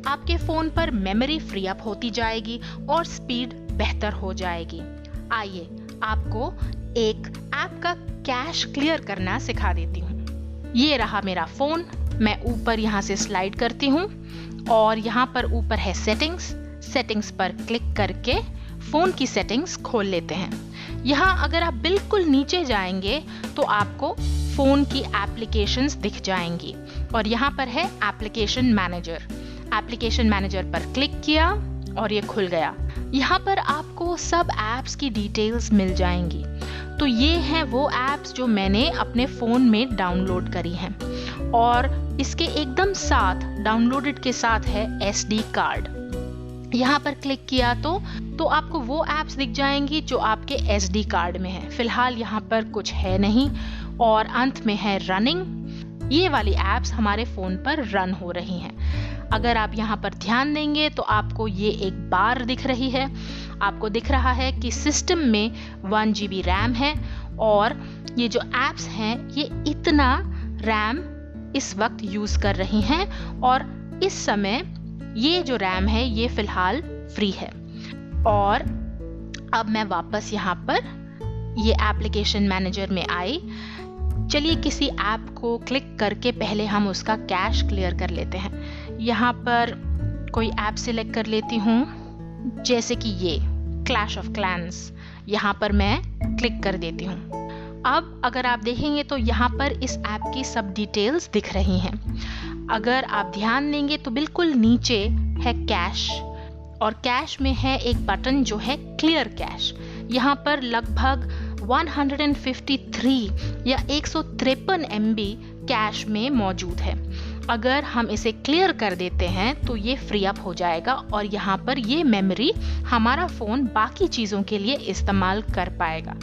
आपके फोन पर memory free up होती जाएगी और स्पीड बेहतर हो जाएगी। आइए आपको एक ऐप का कैश क्लियर करना सिखा देती हूँ। ये रहा मेरा फोन। मैं ऊपर यहाँ से स्लाइड करती हूँ और यहाँ पर ऊपर है सेटिंग्स पर क्लिक करके फोन की सेटिंग्स खोल लेते हैं। यहाँ अगर आप बिल्कुल नीचे जाएंगे तो आपको फोन की एप्लीकेशंस दिख जाएंगी और यहाँ पर है एप्लीकेशन मैनेजर पर क्लिक किया और ये खुल गया। यहाँ पर आपको सब एप्स की डिटेल्स मिल जाएंगी। तो ये हैं वो एप्स जो मैंने अपने फोन में डाउनलोड करी हैं और इसके एकदम साथ डाउनलोडेड के साथ है SD कार्ड। यहाँ पर क्लिक किया तो आपको वो एप्स दिख जाएंगी जो आपके SD कार्ड में है। फिलहाल यहाँ पर कुछ है नहीं और अंत में है रनिंग। ये वाली एप्स हमारे फोन पर रन हो रही हैं। अगर आप यहाँ पर ध्यान देंगे तो आपको ये एक बार दिख रही है। आपको दिख रहा है कि सिस्टम में 1 GB रैम है और ये जो एप्स हैं ये इतना रैम इस वक्त यूज कर रही हैं और इस समय ये जो रैम है ये फिलहाल फ्री है। और अब मैं वापस यहाँ पर ये एप्लीकेशन मैनेजर में आई। चलिए किसी ऐप को क्लिक करके पहले हम उसका कैश क्लियर कर लेते हैं। यहाँ पर कोई ऐप सिलेक्ट कर लेती हूँ, जैसे कि ये क्लैश ऑफ क्लैंस। यहाँ पर मैं क्लिक कर देती हूँ। अब अगर आप देखेंगे तो यहाँ पर इस ऐप की सब डिटेल्स दिख रही हैं। अगर आप ध्यान देंगे तो बिल्कुल नीचे है कैश और कैश में है एक बटन जो है क्लियर कैश। यहाँ पर लगभग 153 या 153 MB कैश में मौजूद है। अगर हम इसे क्लियर कर देते हैं तो ये फ्री अप हो जाएगा और यहाँ पर ये मेमोरी हमारा फोन बाकी चीज़ों के लिए इस्तेमाल कर पाएगा।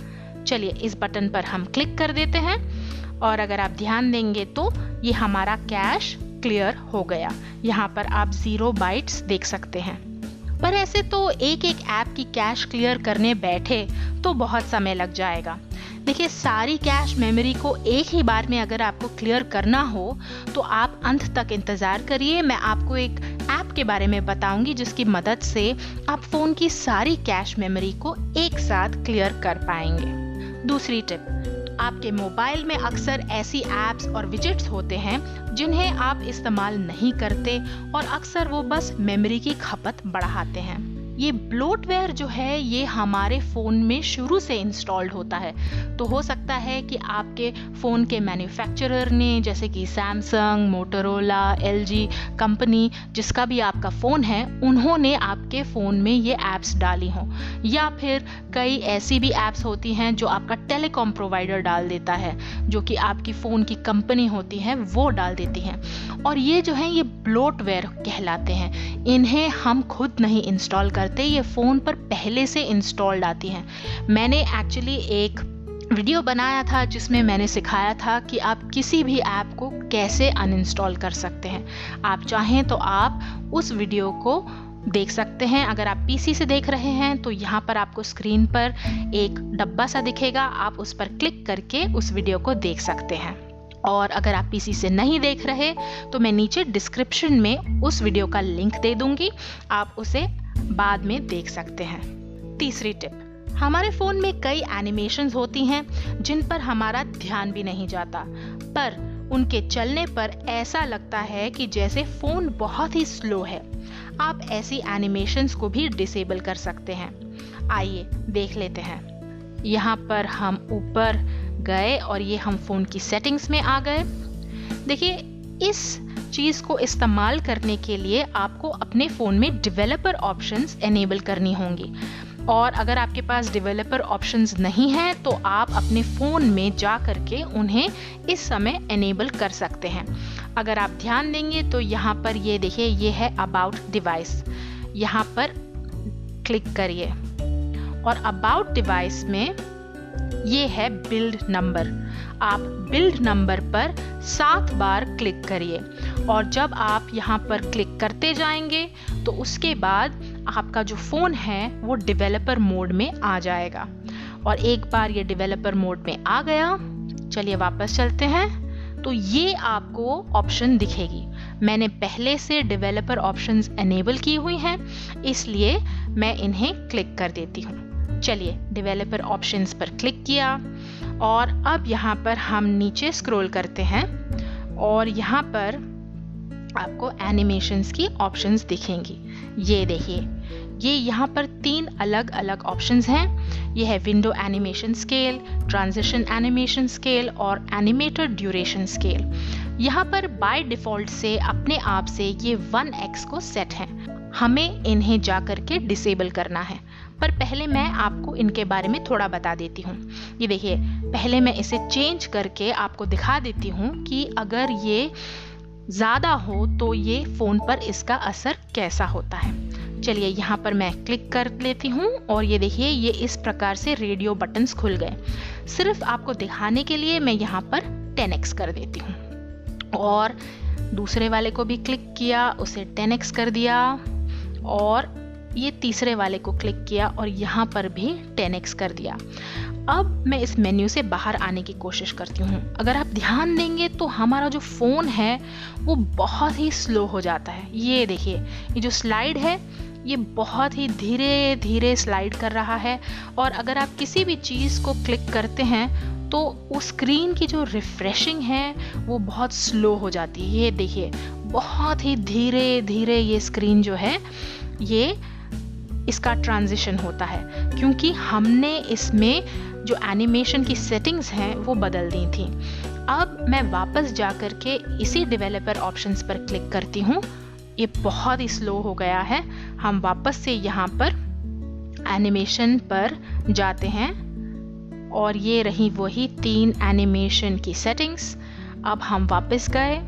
चलिए इस बटन पर हम क्लिक कर देते हैं और अगर आप ध्यान देंगे तो ये हमारा कैश क्लियर हो गया। यहाँ पर आप 0 बाइट्स देख सकते हैं। पर ऐसे तो एक ऐप की कैश क्लियर करने बैठे तो बहुत समय लग जाएगा। देखिए सारी कैश मेमोरी को एक ही बार में अगर आपको क्लियर करना हो तो आप अंत तक इंतज़ार करिए। मैं आपको एक ऐप के बारे में बताऊंगी जिसकी मदद से आप फ़ोन की सारी कैश मेमोरी को एक साथ क्लियर कर पाएंगे। दूसरी टिप, आपके मोबाइल में अक्सर ऐसी ऐप्स और विजेट्स होते हैं जिन्हें आप इस्तेमाल नहीं करते और अक्सर वो बस मेमोरी की खपत बढ़ाते हैं। ये ब्लोटवेयर जो है ये हमारे फ़ोन में शुरू से इंस्टॉल्ड होता है। तो हो सकता है कि आपके फ़ोन के मैन्युफैक्चरर ने, जैसे कि सैमसंग, मोटोरोला, LG कंपनी, जिसका भी आपका फ़ोन है, उन्होंने आपके फ़ोन में ये ऐप्स डाली हों। या फिर कई ऐसी भी ऐप्स होती हैं जो आपका टेलीकॉम प्रोवाइडर डाल देता है, जो कि आपकी फ़ोन की कंपनी होती है वो डाल देती हैं। और ये जो है ये ब्लोटवेयर कहलाते हैं। इन्हें हम खुद नहीं इंस्टॉल करते, ये फ़ोन पर पहले से इंस्टॉल्ड आती हैं। मैंने एक्चुअली एक वीडियो बनाया था जिसमें मैंने सिखाया था कि आप किसी भी ऐप को कैसे अनइंस्टॉल कर सकते हैं। आप चाहें तो आप उस वीडियो को देख सकते हैं। अगर आप PC से देख रहे हैं तो यहाँ पर आपको स्क्रीन पर एक डब्बा सा दिखेगा, आप उस पर क्लिक करके उस वीडियो को देख सकते हैं। और अगर आप PC से नहीं देख रहे तो मैं नीचे डिस्क्रिप्शन में उस वीडियो का लिंक दे दूंगी, आप उसे बाद में देख सकते हैं। तीसरी टिप, हमारे फ़ोन में कई एनिमेशंस होती हैं जिन पर हमारा ध्यान भी नहीं जाता, पर उनके चलने पर ऐसा लगता है कि जैसे फ़ोन बहुत ही स्लो है। आप ऐसी एनिमेशंस को भी डिसेबल कर सकते हैं। आइए देख लेते हैं। यहाँ पर हम ऊपर गए और ये हम फ़ोन की सेटिंग्स में आ गए। देखिए इस चीज़ को इस्तेमाल करने के लिए आपको अपने फ़ोन में डेवलपर ऑप्शंस एनेबल करनी होंगी। और अगर आपके पास डेवलपर ऑप्शंस नहीं हैं तो आप अपने फ़ोन में जा करके उन्हें इस समय एनेबल कर सकते हैं। अगर आप ध्यान देंगे तो यहाँ पर ये देखिए, ये है अबाउट डिवाइस। यहाँ पर क्लिक करिए और अबाउट डिवाइस में ये है बिल्ड नंबर। आप बिल्ड नंबर पर 7 बार क्लिक करिए और जब आप यहाँ पर क्लिक करते जाएंगे तो उसके बाद आपका जो फ़ोन है वो डेवलपर मोड में आ जाएगा। और एक बार ये डेवलपर मोड में आ गया, चलिए वापस चलते हैं, तो ये आपको ऑप्शन दिखेगी। मैंने पहले से डेवलपर ऑप्शंस एनेबल की हुई हैं, इसलिए मैं इन्हें क्लिक कर देती हूँ। चलिए डेवलपर ऑप्शंस पर क्लिक किया और अब यहाँ पर हम नीचे स्क्रॉल करते हैं और यहाँ पर आपको एनिमेशंस की ऑप्शंस दिखेंगी। ये देखिए, ये यहाँ पर 3 अलग अलग ऑप्शंस हैं। ये है window animation scale, transition animation scale और एनिमेटर ड्यूरेशन स्केल। यहाँ पर बाय डिफ़ॉल्ट से अपने आप से ये 1x को सेट हैं, हमें इन्हें जा करके डिसेबल करना है। पर पहले मैं आपको इनके बारे में थोड़ा बता देती हूँ। ये देखिए, पहले मैं इसे चेंज करके आपको दिखा देती हूँ कि अगर ये ज़्यादा हो तो ये फ़ोन पर इसका असर कैसा होता है। चलिए यहाँ पर मैं क्लिक कर लेती हूँ और ये देखिए, ये इस प्रकार से रेडियो बटन्स खुल गए। सिर्फ आपको दिखाने के लिए मैं यहाँ पर 10x कर देती हूँ और दूसरे वाले को भी क्लिक किया, उसे 10x कर दिया और ये तीसरे वाले को क्लिक किया और यहाँ पर भी 10x कर दिया। अब मैं इस मेन्यू से बाहर आने की कोशिश करती हूँ। अगर आप ध्यान देंगे तो हमारा जो फ़ोन है वो बहुत ही स्लो हो जाता है। ये देखिए, ये जो स्लाइड है ये बहुत ही धीरे धीरे स्लाइड कर रहा है और अगर आप किसी भी चीज़ को क्लिक करते हैं तो उस स्क्रीन की जो रिफ्रेशिंग है वो बहुत स्लो हो जाती है। ये देखिए, बहुत ही धीरे धीरे ये स्क्रीन जो है ये इसका ट्रांजिशन होता है, क्योंकि हमने इसमें जो एनिमेशन की सेटिंग्स हैं वो बदल दी थी। अब मैं वापस जा कर के इसी डेवलपर ऑप्शंस पर क्लिक करती हूँ। ये बहुत ही स्लो हो गया है। हम वापस से यहाँ पर एनिमेशन पर जाते हैं और ये रही वही 3 एनिमेशन की सेटिंग्स। अब हम वापस गए।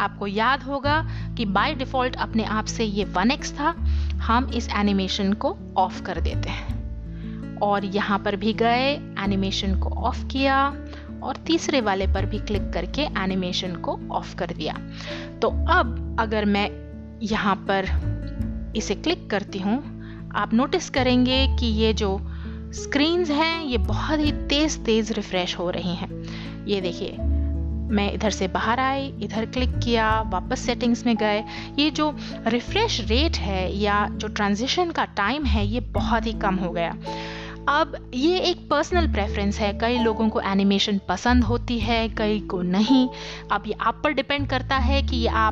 आपको याद होगा कि बाय डिफ़ॉल्ट अपने आप से ये 1x था। हम इस एनिमेशन को ऑफ कर देते हैं और यहाँ पर भी गए, एनिमेशन को ऑफ किया और तीसरे वाले पर भी क्लिक करके एनिमेशन को ऑफ कर दिया। तो अब अगर मैं यहाँ पर इसे क्लिक करती हूँ, आप नोटिस करेंगे कि ये जो स्क्रीन्स हैं ये बहुत ही तेज़ रिफ्रेश हो रही हैं। ये देखिए, मैं इधर से बाहर आई, इधर क्लिक किया, वापस सेटिंग्स में गए। ये जो रिफ्रेश रेट है या जो ट्रांजिशन का टाइम है ये बहुत ही कम हो गया। अब ये एक पर्सनल प्रेफरेंस है, कई लोगों को एनिमेशन पसंद होती है, कई को नहीं। अब ये आप पर डिपेंड करता है कि आप